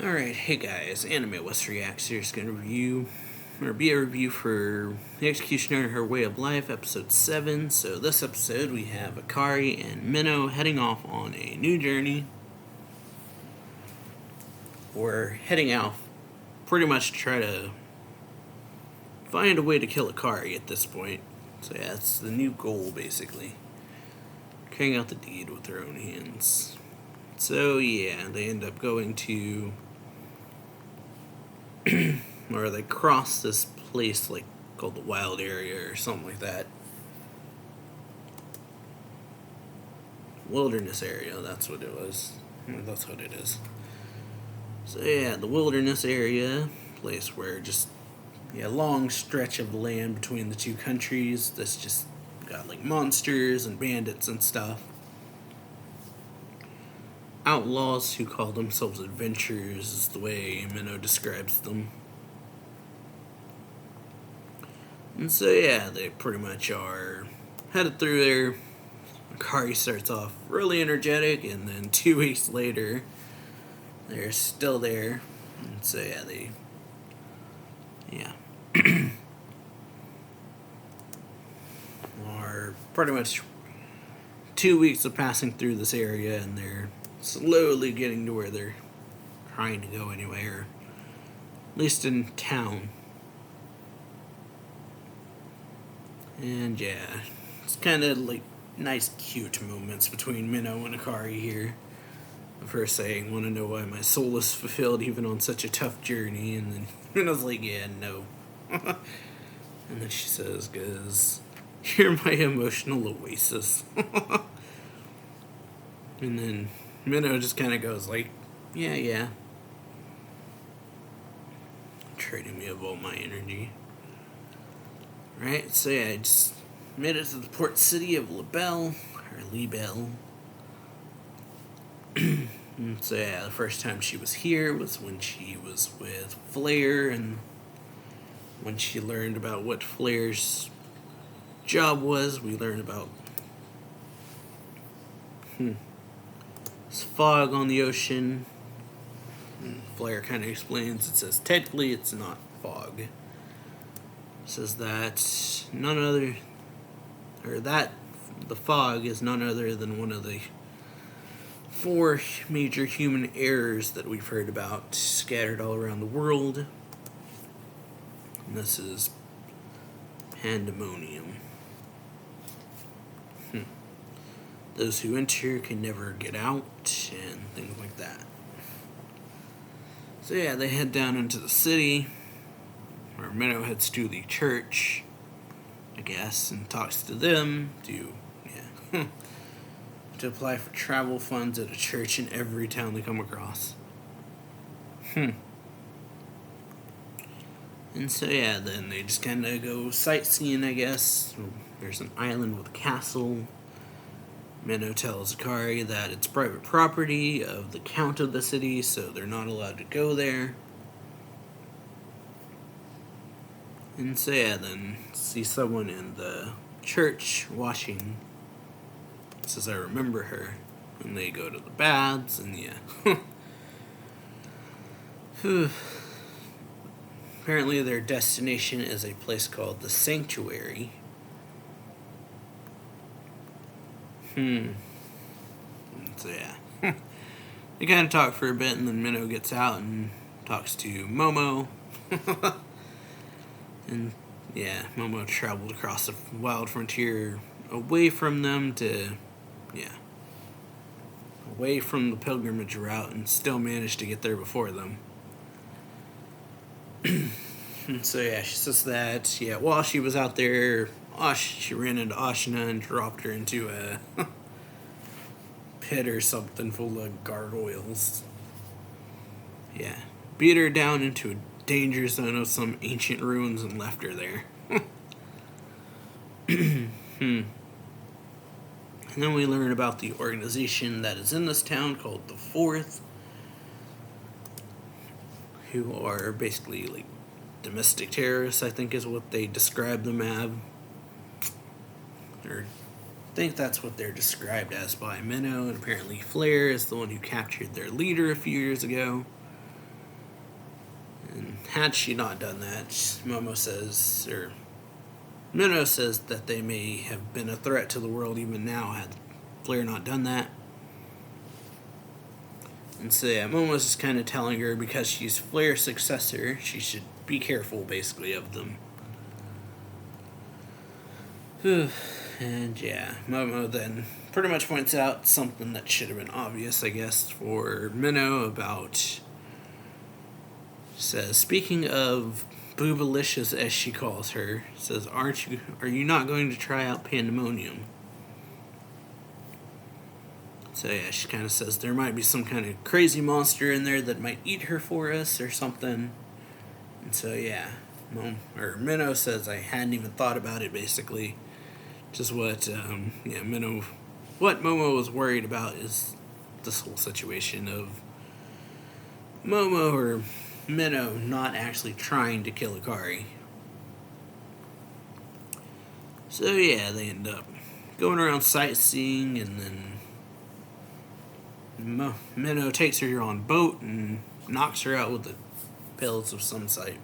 Alright, hey guys, AnimeWestReacts here is going to be a review for The Executioner Her Way of Life, Episode 7. So this episode we have Akari and Minnow heading off on a new journey. We're heading out pretty much to try to find a way to kill Akari at this point. So yeah, that's the new goal basically. Carrying out the deed with their own hands. So yeah, they end up going to or they cross this place like called the Wild Area or something like that. Wilderness area, that's what it was. That's what it is. So yeah, the wilderness area, place where just long stretch of land between the two countries that's just got like monsters and bandits and stuff. Outlaws who call themselves adventurers is the way Minnow describes them. And so yeah, they pretty much are headed through there. Akari starts off really energetic, and then 2 weeks later, they're still there. And so yeah, are pretty much 2 weeks of passing through this area, and they're slowly getting to where they're trying to go anyway, or at least in town. And yeah, it's kind of like nice, cute moments between Minnow and Akari here. First saying, want to know why my soul is fulfilled even on such a tough journey, and then Minnow's like, yeah, no. And then she says, because you're my emotional oasis. And then Minnow just kind of goes like, yeah. Trading me of all my energy. Right, so yeah, I just made it to the port city of Libelle. And so yeah, the first time she was here was when she was with Flare, and when she learned about what Flare's job was, we learned about this fog on the ocean. And Flare kind of explains, it says technically it's not fog. It says that the fog is none other than one of the 4 major human errors that we've heard about scattered all around the world. And this is pandemonium. Those who enter can never get out, and things like that. So yeah, they head down into the city, where Minnow heads to the church, I guess, and talks to them to apply for travel funds at a church in every town they come across. And so yeah, then they just kind of go sightseeing, I guess. There's an island with a castle. Minnow tells Akari that it's private property of the count of the city, so they're not allowed to go there. And so yeah, then see someone in the church washing. Says, I remember her. And they go to the baths, and yeah. Apparently their destination is a place called the Sanctuary. So yeah. They kind of talk for a bit, and then Minnow gets out and talks to Momo. And yeah, Momo traveled across the wild frontier away from them to, away from the pilgrimage route, and still managed to get there before them. And so yeah, she says that, while she was out there, she ran into Ashina and dropped her into a pit or something full of gargoyles. Yeah. Beat her down into a danger zone of some ancient ruins and left her there. And then we learn about the organization that is in this town called the Fourth, who are basically like domestic terrorists, I think is what they describe them as. Or I think that's what they're described as by Minnow, and apparently Flare is the one who captured their leader a few years ago. And had she not done that, Minnow says that they may have been a threat to the world even now had Flare not done that. And so yeah, Momo's just kind of telling her because she's Flare's successor, she should be careful basically of them. And yeah, Momo then pretty much points out something that should have been obvious, I guess, for Minnow about... Says, speaking of Boobalicious, as she calls her, says, are you not going to try out Pandemonium? So yeah, she kind of says there might be some kind of crazy monster in there that might eat her for us or something. And so yeah, Minnow says I hadn't even thought about it, basically. Just what Momo was worried about is this whole situation of Momo or Minnow not actually trying to kill Akari. So yeah, they end up going around sightseeing, and then Minnow takes her on a boat and knocks her out with the pills of some site.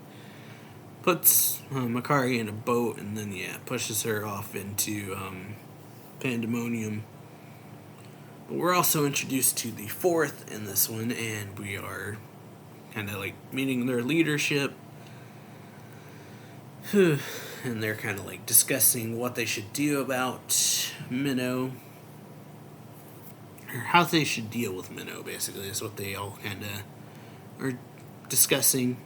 Puts Akari in a boat, and then pushes her off into Pandemonium. But we're also introduced to the fourth in this one, and we are kind of like meeting their leadership. And they're kind of like discussing what they should do about Minnow. Or how they should deal with Minnow, basically, is what they all kind of are discussing.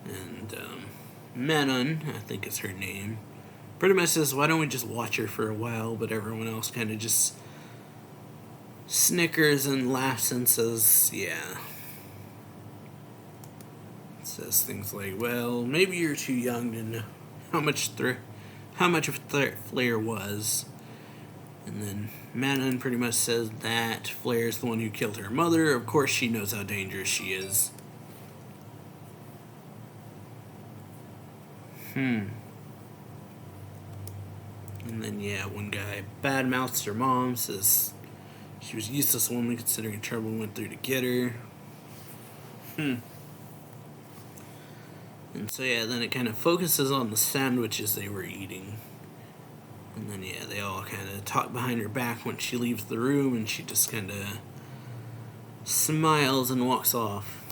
And Manon, I think is her name, pretty much says, why don't we just watch her for a while? But everyone else kind of just snickers and laughs and says, yeah. Says things like, well, maybe you're too young to know how much of a Flare was. And then Manon pretty much says that Flare's the one who killed her mother. Of course she knows how dangerous she is. And then, one guy badmouths her mom, says she was a useless woman considering the trouble went through to get her. And so, then it kind of focuses on the sandwiches they were eating. And then, they all kind of talk behind her back when she leaves the room, and she just kind of smiles and walks off.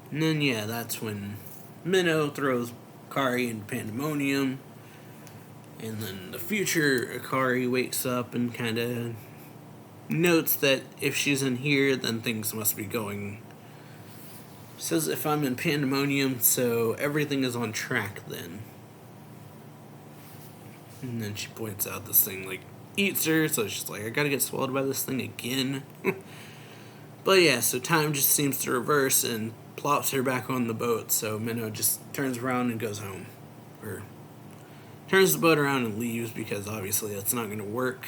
And then, that's when Minnow throws Akari into Pandemonium. And then the future Akari wakes up and kind of notes that if she's in here, then things must be going. Says if I'm in Pandemonium, so everything is on track then. And then she points out this thing, like, eats her, so she's like, I gotta get swallowed by this thing again. But so time just seems to reverse and plops her back on the boat, so Minnow just turns around and goes home. Or turns the boat around and leaves, because obviously that's not going to work.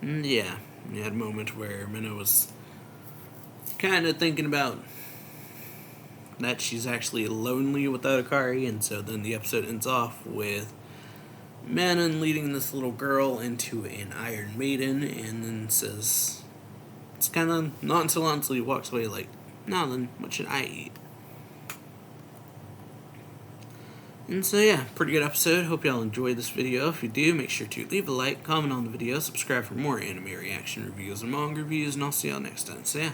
And we had a moment where Minnow was kind of thinking about that she's actually lonely without Akari, and so then the episode ends off with Manon leading this little girl into an Iron Maiden, and then says, it's kind of nonchalantly walks away like, now then, what should I eat? And so pretty good episode. Hope y'all enjoyed this video. If you do, make sure to leave a like, comment on the video, subscribe for more anime reaction reviews and manga reviews, and I'll see y'all next time. So later.